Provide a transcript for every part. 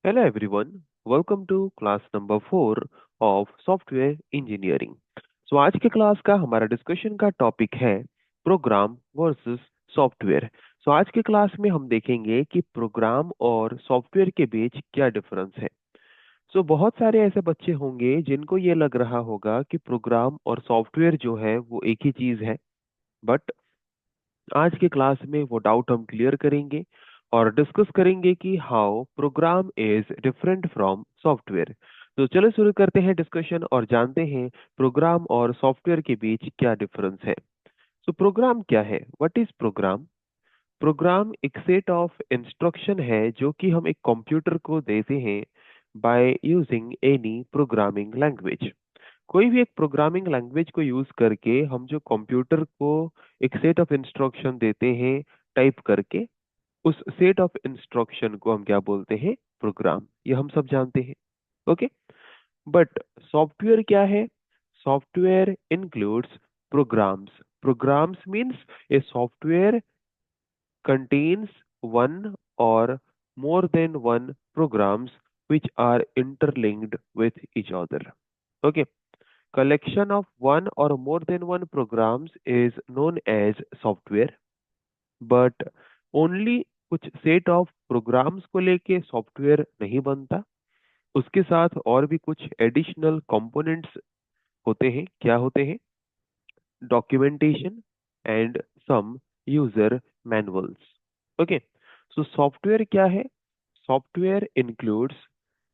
Hello everyone, welcome to class number 4 of software engineering. आज के class का हमारा डिस्कशन का टॉपिक है प्रोग्राम वर्सेस सॉफ्टवेयर। आज के क्लास में हम देखेंगे कि प्रोग्राम और सॉफ्टवेयर के बीच क्या डिफरेंस है। बहुत सारे ऐसे बच्चे होंगे जिनको ये लग रहा होगा कि प्रोग्राम और सॉफ्टवेयर जो है वो एक ही चीज है, बट आज के क्लास में वो डाउट हम क्लियर करेंगे और डिस्कस करेंगे कि how program is different from software. चलो शुरू करते हैं डिस्कशन और जानते हैं प्रोग्राम और सॉफ्टवेयर के बीच क्या डिफरेंस है। प्रोग्राम क्या है? What is program? प्रोग्राम एक सेट ऑफ इंस्ट्रक्शन है जो कि हम एक कंप्यूटर को देते हैं by using any programming language. कोई भी एक प्रोग्रामिंग लैंग्वेज को यूज करके हम जो कंप्यूटर को एक सेट ऑफ इंस्ट्रक्शन देते हैं टाइप करके, उस सेट ऑफ इंस्ट्रक्शन को हम क्या बोलते हैं? प्रोग्राम। ये हम सब जानते हैं। ओके, बट सॉफ्टवेयर क्या है? Software includes programs. Programs means a software contains one or more than one programs which are interlinked with each other. Okay, collection of one or more than one programs is known as software, but only कुछ set of programmes को लेके software नहीं बनता। उसके साथ और भी कुछ एडिशनल कंपोनेंट्स होते हैं। क्या होते हैं? Documentation and some user manuals. Okay, software क्या है? Software includes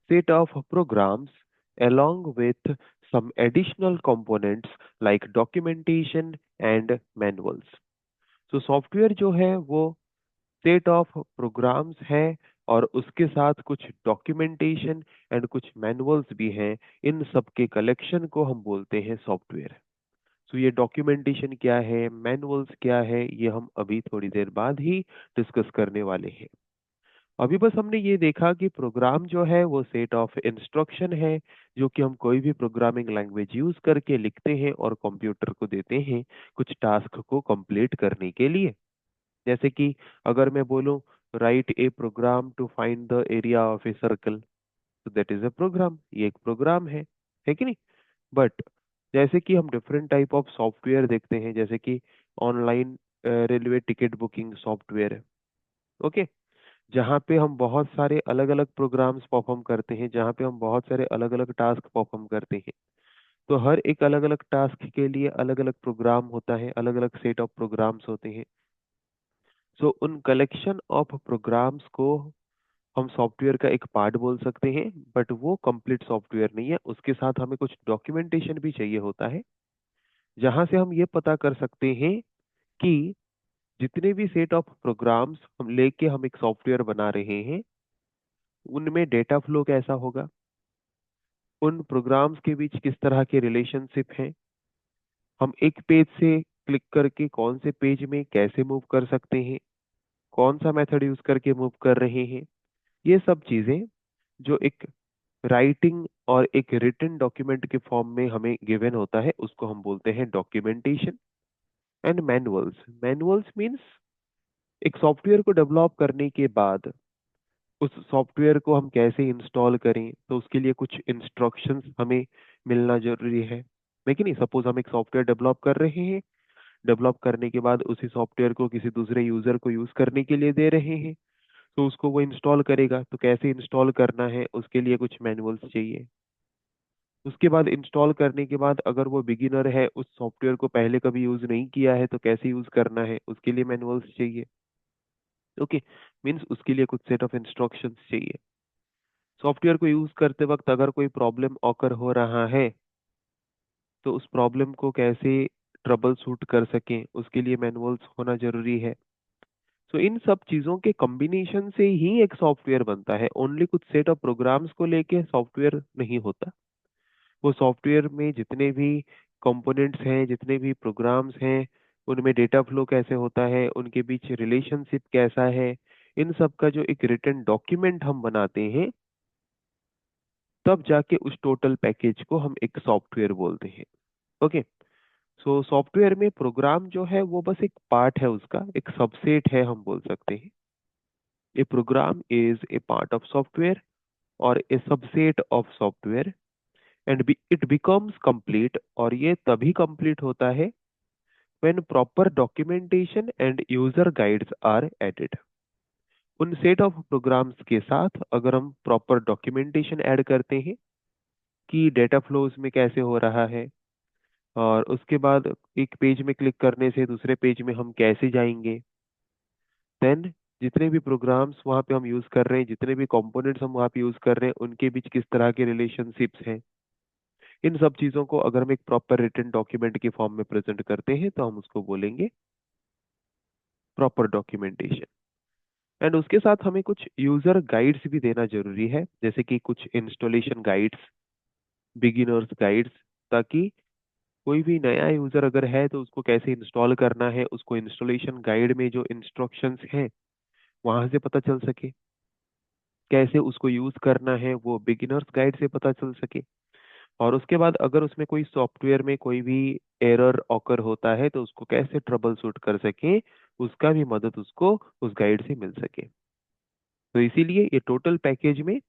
set of programs along with some additional components like documentation and manuals। Software जो है वो सेट ऑफ प्रोग्राम्स है और उसके साथ कुछ डॉक्यूमेंटेशन एंड कुछ मैनुअल्स भी हैं। इन सब के कलेक्शन को हम बोलते हैं सॉफ्टवेयर। ये डॉक्यूमेंटेशन क्या है, मैनुअल्स क्या है, ये हम अभी थोड़ी देर बाद ही डिस्कस करने वाले हैं। अभी बस हमने ये देखा कि प्रोग्राम जो है वो सेट ऑफ इंस्ट्रक्शन है जो कि हम कोई भी प्रोग्रामिंग लैंग्वेज यूज करके लिखते हैं और कंप्यूटर को देते हैं कुछ टास्क को कंप्लीट करने के लिए। जैसे कि अगर मैं बोलूं write a program to find the area of a circle, तो दैट इज अ प्रोग्राम। ये एक प्रोग्राम है कि नहीं? बट जैसे कि हम डिफरेंट टाइप ऑफ सॉफ्टवेयर देखते हैं, जैसे कि online railway ticket booking software. Okay, जहाँ पे हम बहुत सारे अलग अलग प्रोग्राम्स परफॉर्म करते हैं, जहाँ पे हम बहुत सारे अलग अलग टास्क परफॉर्म करते हैं। तो हर एक अलग अलग टास्क के लिए अलग अलग प्रोग्राम होता है, अलग अलग सेट ऑफ प्रोग्राम्स होते हैं। उन कलेक्शन ऑफ प्रोग्राम्स को हम सॉफ्टवेयर का एक पार्ट बोल सकते हैं, बट वो कंप्लीट सॉफ्टवेयर नहीं है। उसके साथ हमें कुछ डॉक्यूमेंटेशन भी चाहिए होता है, जहां से हम ये पता कर सकते हैं कि जितने भी सेट ऑफ प्रोग्राम्स हम लेके हम एक सॉफ्टवेयर बना रहे हैं, उनमें डेटा फ्लो कैसा होगा, उन प्रोग्राम्स के बीच किस तरह के रिलेशनशिप हैं, हम एक पेज से क्लिक करके कौन से पेज में कैसे मूव कर सकते हैं, कौन सा मेथड यूज करके मूव कर रहे हैं। ये सब चीजें जो एक राइटिंग और एक रिटन डॉक्यूमेंट के फॉर्म में हमें गिवन होता है, उसको हम बोलते हैं documentation. And manuals. Manuals means एक सॉफ्टवेयर को डेवलप करने के बाद उस सॉफ्टवेयर को हम कैसे इंस्टॉल करें, तो उसके लिए कुछ इंस्ट्रक्शंस हमें मिलना जरूरी है कि नहीं? सपोज हम एक सॉफ्टवेयर डेवलप कर रहे हैं, डेवलप करने के बाद उसी सॉफ्टवेयर को किसी दूसरे यूजर को यूज करने के लिए दे रहे हैं, तो उसको वो इंस्टॉल करेगा, तो कैसे इंस्टॉल करना है उसके लिए कुछ मैनुअल्स चाहिए। उसके बाद इंस्टॉल करने के बाद अगर वो बिगिनर है, उस सॉफ्टवेयर को पहले कभी यूज नहीं किया है, तो कैसे यूज करना है उसके लिए मैनुअल्स चाहिए। ओके, मीन्स उसके लिए कुछ सेट ऑफ इंस्ट्रक्शंस चाहिए। सॉफ्टवेयर को यूज करते वक्त अगर कोई प्रॉब्लम ऑकर हो रहा है, तो उस प्रॉब्लम को कैसे ट्रबल शूट कर सकें उसके लिए मैनुअल्स होना जरूरी है। इन सब चीजों के कॉम्बिनेशन से ही एक सॉफ्टवेयर बनता है। ओनली कुछ सेट ऑफ प्रोग्राम्स को लेके सॉफ्टवेयर नहीं होता। वो सॉफ्टवेयर में जितने भी कंपोनेंट्स हैं, जितने भी प्रोग्राम्स हैं, उनमें डेटा फ्लो कैसे होता है, उनके बीच रिलेशनशिप कैसा है, इन सब का जो एक रिटन डॉक्यूमेंट हम बनाते हैं, तब जाके उस टोटल पैकेज को हम एक सॉफ्टवेयर बोलते हैं। ओके, सॉफ्टवेयर में प्रोग्राम जो है वो बस एक पार्ट है, उसका एक सबसेट है, हम बोल सकते हैं। A program is a part of software और a subset of software and it becomes complete, और ये तभी कंप्लीट होता है when proper documentation and user guides are added. उन सेट ऑफ प्रोग्राम्स के साथ अगर हम प्रॉपर डॉक्यूमेंटेशन ऐड करते हैं कि डेटा फ्लोज में कैसे हो रहा है, और उसके बाद एक पेज में क्लिक करने से दूसरे पेज में हम कैसे जाएंगे, देन जितने भी प्रोग्राम्स वहाँ पे हम यूज कर रहे हैं, जितने भी कंपोनेंट्स हम वहाँ पे यूज कर रहे हैं, उनके बीच किस तरह के रिलेशनशिप्स हैं, इन सब चीजों को अगर हम एक प्रॉपर रिटन डॉक्यूमेंट के फॉर्म में प्रेजेंट करते हैं तो हम उसको बोलेंगे प्रॉपर डॉक्यूमेंटेशन। एंड उसके साथ हमें कुछ यूजर गाइड्स भी देना जरूरी है, जैसे कि कुछ इंस्टॉलेशन गाइड्स, बिगिनर्स गाइड्स, ताकि कोई भी नया यूजर अगर है तो उसको कैसे इंस्टॉल करना है, उसको इंस्टॉलेशन गाइड में जो इंस्ट्रक्शंस हैं वहां से पता चल सके, कैसे उसको यूज करना है वो बिगिनर्स गाइड से पता चल सके। और उसके बाद अगर उसमें कोई सॉफ्टवेयर में कोई भी एरर ऑकर होता है तो उसको कैसे ट्रबल शूट कर सके, उसका भी मदद उसको उस गाइड से मिल सके। तो इसीलिए ये टोटल पैकेज में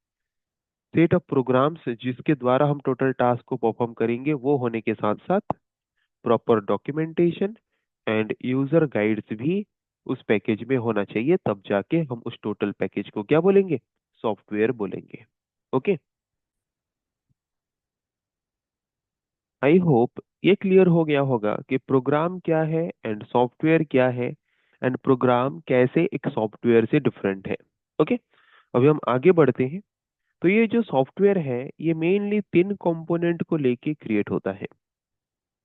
सेट ऑफ प्रोग्राम्स जिसके द्वारा हम टोटल टास्क को परफॉर्म करेंगे वो होने के साथ साथ proper documentation and user guides भी उस पैकेज में होना चाहिए, तब जाके हम उस टोटल पैकेज को क्या बोलेंगे, सॉफ्टवेयर बोलेंगे। ओके, आई होप ये क्लियर हो गया होगा कि प्रोग्राम क्या है एंड सॉफ्टवेयर क्या है, एंड प्रोग्राम कैसे एक सॉफ्टवेयर से डिफरेंट है। ओके, अभी हम आगे बढ़ते हैं। तो ये जो सॉफ्टवेयर है ये मेनली तीन कंपोनेंट को लेके क्रिएट होता है।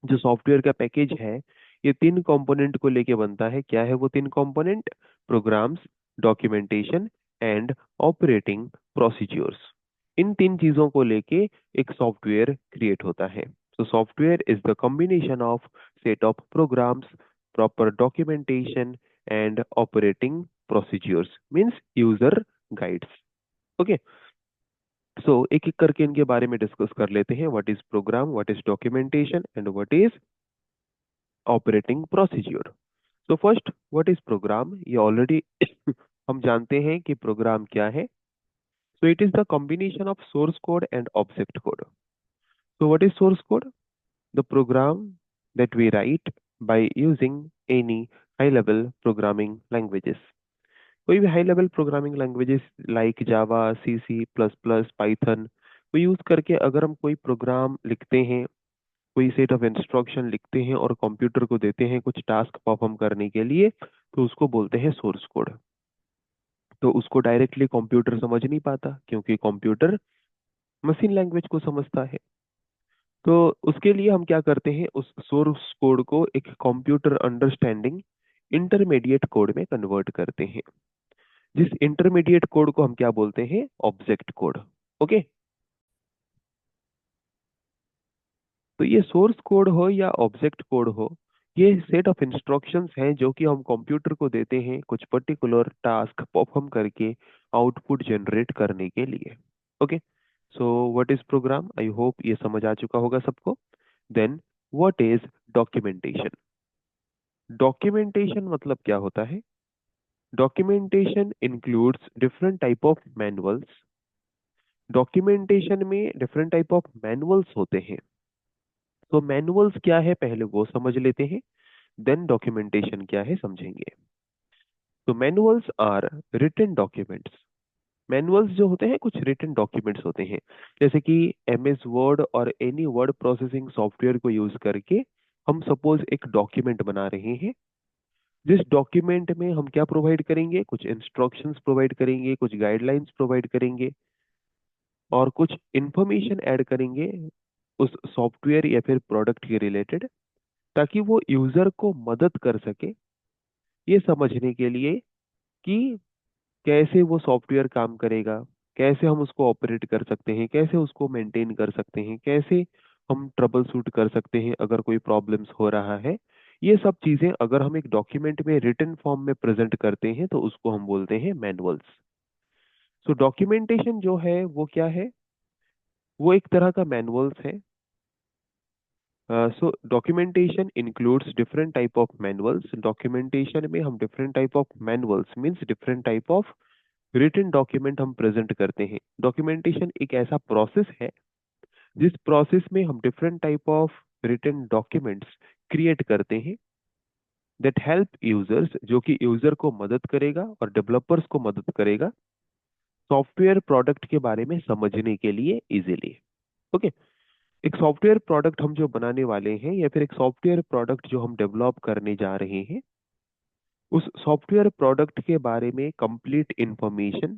जो सॉफ्टवेयर का पैकेज है ये तीन कंपोनेंट को लेके बनता है। क्या है वो तीन component? Programs, documentation and operating procedures. इन तीन चीजों को लेके एक सॉफ्टवेयर क्रिएट होता है। So software is the combination of set of programs, proper documentation and operating procedures, means user guides. Okay, so एक एक करके इनके बारे में डिस्कस कर लेते हैं। What is program, what is documentation and what is operating procedure. तो फर्स्ट व्हाट इज प्रोग्राम, ये ऑलरेडी हम जानते हैं कि प्रोग्राम क्या है। So it is the combination of source code and object code. So what is source code? The program that we write by using any high level programming languages। कोई भी high level programming languages like Java, C C plus plus, Python को use करके अगर हम कोई programme लिखते हैं, कोई सेट ऑफ इंस्ट्रक्शन लिखते हैं और कंप्यूटर को देते हैं कुछ टास्क परफॉर्म करने के लिए, तो उसको बोलते हैं सोर्स कोड। तो उसको डायरेक्टली कंप्यूटर समझ नहीं पाता क्योंकि कंप्यूटर मशीन लैंग्वेज को समझता है। तो उसके लिए हम क्या करते हैं, उस सोर्स कोड को एक कंप्यूटर अंडरस्टैंडिंग इंटरमीडिएट कोड में कन्वर्ट करते हैं, जिस इंटरमीडिएट कोड को हम क्या बोलते हैं, ऑब्जेक्ट कोड। ओके, तो ये सोर्स कोड हो या ऑब्जेक्ट कोड हो, ये सेट ऑफ इंस्ट्रक्शंस हैं जो कि हम कंप्यूटर को देते हैं कुछ पर्टिकुलर टास्क परफॉर्म करके आउटपुट जनरेट करने के लिए। Okay, so what is program, I hope ये समझ आ चुका होगा सबको। Then what is documentation? Documentation मतलब क्या होता है? Documentation includes different type of manuals. Documentation में डिफरेंट टाइप ऑफ मैनुअल्स होते हैं। तो मैनुअल्स क्या है पहले वो समझ लेते हैं, देन डॉक्यूमेंटेशन क्या है समझेंगे। तो manuals are written documents. Manuals जो होते हैं कुछ रिटन डॉक्यूमेंट्स होते हैं, जैसे कि एम एस वर्ड और एनी वर्ड प्रोसेसिंग सॉफ्टवेयर को यूज करके हम सपोज एक डॉक्यूमेंट बना रहे हैं। जिस डॉक्यूमेंट में हम क्या प्रोवाइड करेंगे, कुछ इंस्ट्रक्शंस प्रोवाइड करेंगे, कुछ गाइडलाइंस प्रोवाइड करेंगे और कुछ इंफॉर्मेशन ऐड करेंगे उस सॉफ्टवेयर या फिर प्रोडक्ट के रिलेटेड, ताकि वो यूजर को मदद कर सके ये समझने के लिए कि कैसे वो सॉफ्टवेयर काम करेगा, कैसे हम उसको ऑपरेट कर सकते हैं, कैसे उसको मेंटेन कर सकते हैं, कैसे हम ट्रबल शूट कर सकते हैं अगर कोई प्रॉब्लम्स हो रहा है। ये सब चीजें अगर हम एक डॉक्यूमेंट में रिटन फॉर्म में प्रेजेंट करते हैं तो उसको हम बोलते हैं मैनुअल्स। सो डॉक्यूमेंटेशन जो है वो क्या है, वो एक तरह का मैनुअल्स है। So documentation includes different type of manuals. Documentation में हम different type of manuals means different type of written document हम प्रेजेंट करते हैं। डॉक्यूमेंटेशन एक ऐसा प्रोसेस है जिस प्रोसेस में हम different type of written documents create करते हैं दैट हेल्प यूजर्स, जो कि यूजर को मदद करेगा और डेवलपर्स को मदद करेगा सॉफ्टवेयर प्रोडक्ट के बारे में समझने के लिए इजीली। ओके। एक सॉफ्टवेयर प्रोडक्ट हम जो बनाने वाले हैं या फिर एक सॉफ्टवेयर प्रोडक्ट जो हम डेवलप करने जा रहे हैं, उस सॉफ्टवेयर प्रोडक्ट के बारे में कंप्लीट इंफॉर्मेशन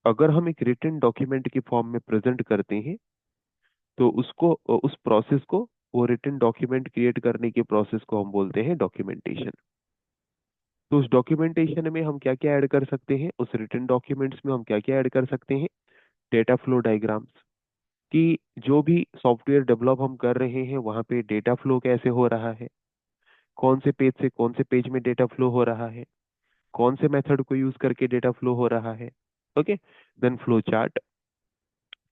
अगर हम एक रिटन डॉक्यूमेंट के फॉर्म में प्रेजेंट करते हैं तो उसको उस प्रोसेस को, वो रिटन डॉक्यूमेंट क्रिएट करने के प्रोसेस को हम बोलते हैं डॉक्यूमेंटेशन। तो उस डॉक्यूमेंटेशन में हम क्या क्या ऐड कर सकते हैं, उस रिटन डॉक्यूमेंट्स में हम क्या क्या ऐड कर सकते हैं? डेटा फ्लो डायग्राम्स, कि जो भी सॉफ्टवेयर डेवलप हम कर रहे हैं वहाँ पे डेटा फ्लो कैसे हो रहा है, कौन से पेज से कौन से पेज में डेटा फ्लो हो रहा है, कौन से मेथड को यूज करके डेटा फ्लो हो रहा है। Okay. Then flow chart,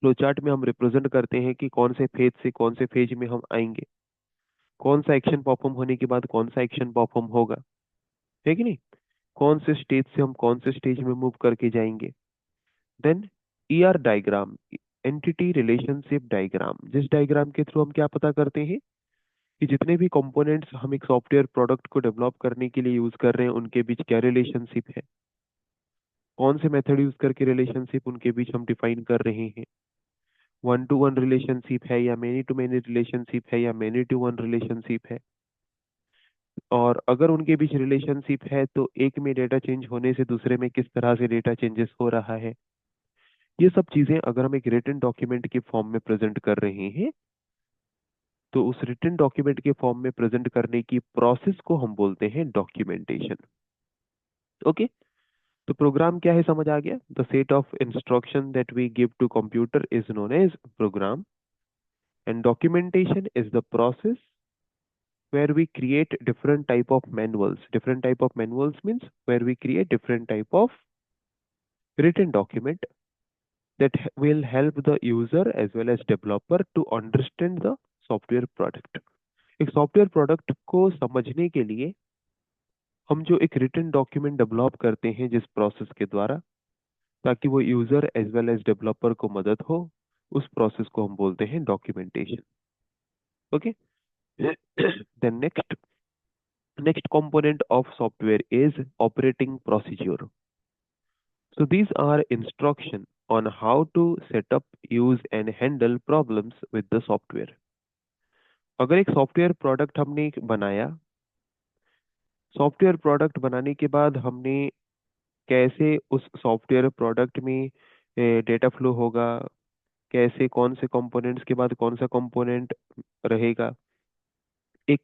flow chart में हम रिप्रेजेंट करते हैं कि कौन से फेज से कौन से फेज में हम आएंगे, कौन सा एक्शन परफॉर्म होने के बाद कौन सा एक्शन परफॉर्म होगा, है कि नहीं, कौन से स्टेज से हम कौन से स्टेज में मूव करके जाएंगे। Then ER diagram, entity relationship diagram, जिस डायग्राम के थ्रू हम क्या पता करते हैं कि जितने भी कंपोनेंट्स हम एक सॉफ्टवेयर प्रोडक्ट को डेवलप करने के लिए यूज कर रहे हैं उनके बीच क्या रिलेशनशिप है, कौन से मेथड यूज करके रिलेशनशिप उनके बीच हम डिफाइन कर रहे हैं, वन टू वन रिलेशनशिप है या मेनी टू मेनी रिलेशनशिप है या मेनी टू वन रिलेशनशिप है, और अगर उनके बीच रिलेशनशिप है तो एक में डेटा चेंज होने से दूसरे में किस तरह से डेटा चेंजेस हो रहा है। ये सब चीजें अगर हम एक रिटन डॉक्यूमेंट के फॉर्म में प्रेजेंट कर रहे हैं तो उस रिटन डॉक्यूमेंट के फॉर्म में प्रेजेंट करने की प्रोसेस को हम बोलते हैं डॉक्यूमेंटेशन। ओके। तो प्रोग्राम क्या है समझ आ गया? The set of instruction that we give to computer is known as program, and documentation is the process where we create different type of manuals. Different type of manuals means where we create different type of written document that will help the user as well as developer to understand the software product. एक software product को समझने के लिए हम जो एक written document develop करते हैं जिस प्रोसेस के द्वारा, ताकि वो user as well as developer को मदद हो, उस प्रोसेस को हम बोलते हैं documentation. Okay. Then next component of software is operating procedure. So these are instruction on how to set up, use and handle problems with the software. अगर एक सॉफ्टवेयर प्रोडक्ट हमने बनाया, सॉफ्टवेयर प्रोडक्ट बनाने के बाद हमने कैसे उस सॉफ्टवेयर प्रोडक्ट में डेटा फ्लो होगा, कैसे कौन से कंपोनेंट्स के बाद कौन सा कंपोनेंट रहेगा, एक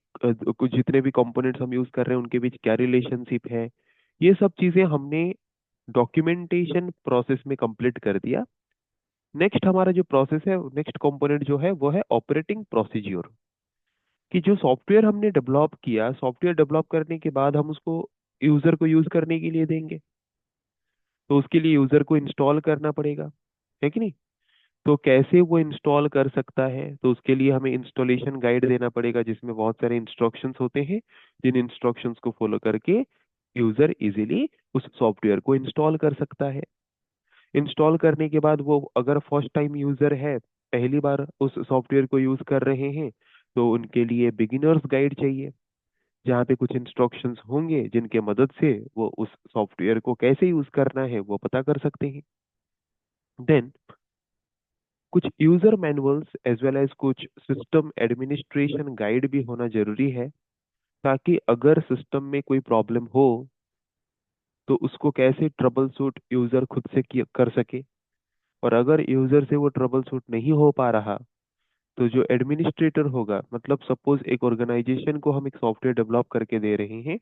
कुछ जितने भी कंपोनेंट्स हम यूज कर रहे हैं उनके बीच क्या रिलेशनशिप है, ये सब चीजें हमने डॉक्यूमेंटेशन प्रोसेस में कंप्लीट कर दिया। नेक्स्ट हमारा जो प्रोसेस है, नेक्स्ट कंपोनेंट जो है वो है ऑपरेटिंग प्रोसीज्योर, कि जो सॉफ्टवेयर हमने डेवलप किया, सॉफ्टवेयर डेवलप करने के बाद हम उसको यूजर को यूज करने के लिए देंगे, तो उसके लिए यूजर को इंस्टॉल करना पड़ेगा, है कि नहीं। तो कैसे वो इंस्टॉल कर सकता है, तो उसके लिए हमें इंस्टॉलेशन गाइड देना पड़ेगा जिसमें बहुत सारे इंस्ट्रक्शंस होते हैं, जिन इंस्ट्रक्शंस को फॉलो करके यूजर इजीली उस सॉफ्टवेयर को इंस्टॉल कर सकता है। इंस्टॉल करने के बाद वो अगर फर्स्ट टाइम यूजर है, पहली बार उस सॉफ्टवेयर को यूज कर रहे हैं, तो उनके लिए बिगिनर्स गाइड चाहिए, जहाँ पे कुछ इंस्ट्रक्शंस होंगे जिनके मदद से वो उस सॉफ्टवेयर को कैसे यूज करना है वो पता कर सकते हैं। देन कुछ user manuals as well as कुछ सिस्टम एडमिनिस्ट्रेशन गाइड भी होना जरूरी है, ताकि अगर सिस्टम में कोई प्रॉब्लम हो तो उसको कैसे ट्रबल शूट यूजर खुद से कर सके, और अगर यूजर से वो ट्रबल शूट नहीं हो पा रहा तो जो एडमिनिस्ट्रेटर होगा, मतलब सपोज एक ऑर्गेनाइजेशन को हम एक सॉफ्टवेयर डेवलप करके दे रहे हैं,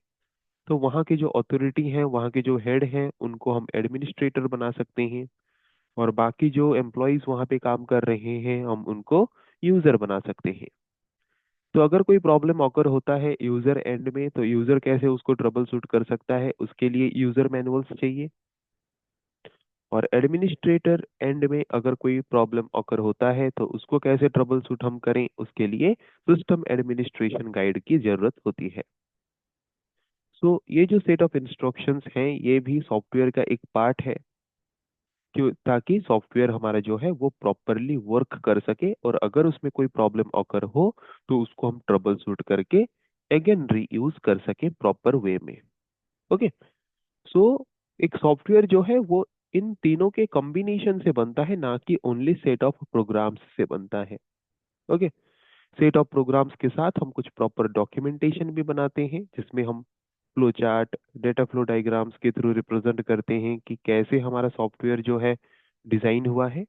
तो वहाँ के जो अथॉरिटी हैं, वहाँ के जो हेड हैं, उनको हम एडमिनिस्ट्रेटर बना सकते हैं, और बाकी जो एम्प्लॉयज वहाँ पे काम कर रहे हैं हम उनको यूजर बना सकते हैं। तो अगर कोई प्रॉब्लम ऑकर होता है यूजर एंड में, तो यूजर कैसे उसको ट्रबल शूट कर सकता है, उसके लिए यूजर मैनुअल्स चाहिए। और एडमिनिस्ट्रेटर एंड में अगर कोई प्रॉब्लम ऑकर होता है तो उसको कैसे ट्रबल शूट हम करें, उसके लिए सिस्टम एडमिनिस्ट्रेशन गाइड की जरूरत होती है। सो ये जो सेट ऑफ इंस्ट्रक्शंस हैं ये भी सॉफ्टवेयर का एक पार्ट है, क्यों, ताकि सॉफ्टवेयर हमारा जो है वो प्रॉपरली वर्क कर सके, और अगर उसमें कोई प्रॉब्लम अगर हो तो उसको हम ट्रबल शूट करके अगेन रीयूज कर सके प्रॉपर वे में। ओके। सो एक सॉफ्टवेयर जो है वो इन तीनों के कॉम्बिनेशन से बनता है, ना कि ओनली सेट ऑफ प्रोग्राम्स से बनता है। ओके। सेट ऑफ प्रोग्राम्स के साथ हम कुछ प्रॉपर डॉक्यूमेंटेशन भी बनाते हैं, जिसमें हम flow chart, data flow diagrams के थ्रू रिप्रेजेंट करते हैं कि कैसे हमारा सॉफ्टवेयर जो है डिजाइन हुआ है।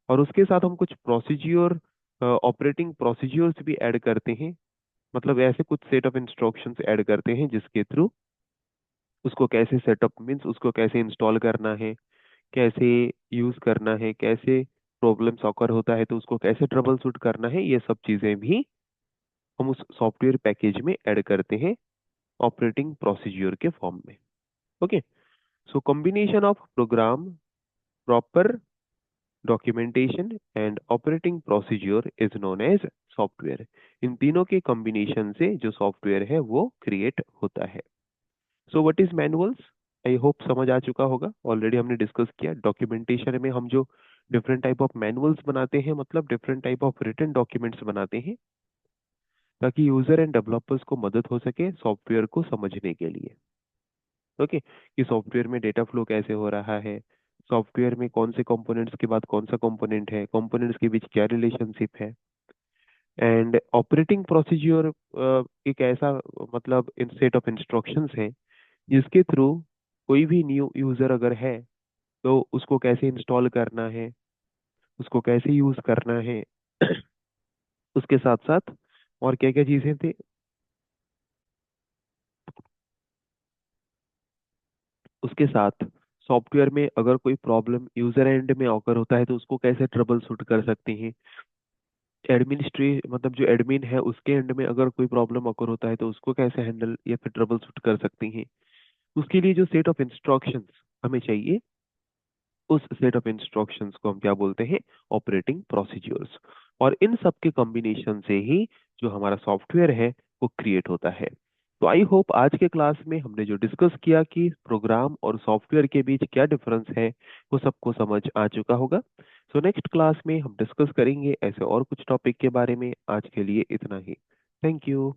और उसके साथ हम कुछ प्रोसीज्योर, ऑपरेटिंग प्रोसीज्योर्स भी ऐड करते हैं, मतलब ऐसे कुछ सेट ऑफ इंस्ट्रक्शंस ऐड करते हैं जिसके थ्रू उसको कैसे सेटअप मीन्स उसको कैसे इंस्टॉल करना है, कैसे यूज करना है, कैसे प्रॉब्लम्स ऑकर होता है तो उसको कैसे ट्रबल शूट करना है, ये सब चीजें भी हम उस सॉफ्टवेयर पैकेज में ऐड करते हैं ऑपरेटिंग प्रोसीज्योर के फॉर्म में। Okay. So combination of program, proper documentation and operating procedure is known as software. इन तीनों के कॉम्बिनेशन से जो सॉफ्टवेयर है वो क्रिएट होता है। सो what is manuals? I hope समझ आ चुका होगा, ऑलरेडी हमने डिस्कस किया। डॉक्यूमेंटेशन में हम जो डिफरेंट टाइप ऑफ मैनुअल्स बनाते हैं, मतलब different type of written documents बनाते हैं, ताकि यूजर एंड डेवलपर्स को मदद हो सके सॉफ्टवेयर को समझने के लिए। ओके। कि सॉफ्टवेयर में डेटा फ्लो कैसे हो रहा है, सॉफ्टवेयर में कौन से कंपोनेंट्स के बाद कौन सा कंपोनेंट है, कंपोनेंट्स के बीच क्या रिलेशनशिप है। एंड ऑपरेटिंग प्रोसीज्योर एक ऐसा, मतलब इन सेट ऑफ इंस्ट्रक्शंस है जिसके थ्रू कोई भी न्यू यूजर अगर है तो उसको कैसे इंस्टॉल करना है, उसको कैसे यूज करना है। उसके साथ साथ और क्या क्या चीजें थे, उसके साथ सॉफ्टवेयर में अगर कोई प्रॉब्लम यूजर एंड में ऑकर होता है तो उसको कैसे ट्रबल शूट कर सकते हैं। एडमिनिस्ट्रे मतलब जो एडमिन है उसके एंड में अगर कोई प्रॉब्लम ऑकर होता है तो उसको कैसे हैंडल या फिर ट्रबल शूट कर सकते हैं। उसके लिए जो सेट ऑफ इंस्ट्रक्शंस हमें चाहिए, उस सेट ऑफ इंस्ट्रक्शंस को हम क्या बोलते हैं, ऑपरेटिंग प्रोसीजर्स। और इन सब के कॉम्बिनेशन से ही जो हमारा सॉफ्टवेयर है वो क्रिएट होता है। तो आई होप आज के क्लास में हमने जो डिस्कस किया कि प्रोग्राम और सॉफ्टवेयर के बीच क्या डिफरेंस है, वो सबको समझ आ चुका होगा। सो नेक्स्ट क्लास में हम डिस्कस करेंगे ऐसे और कुछ टॉपिक के बारे में। आज के लिए इतना ही। Thank you.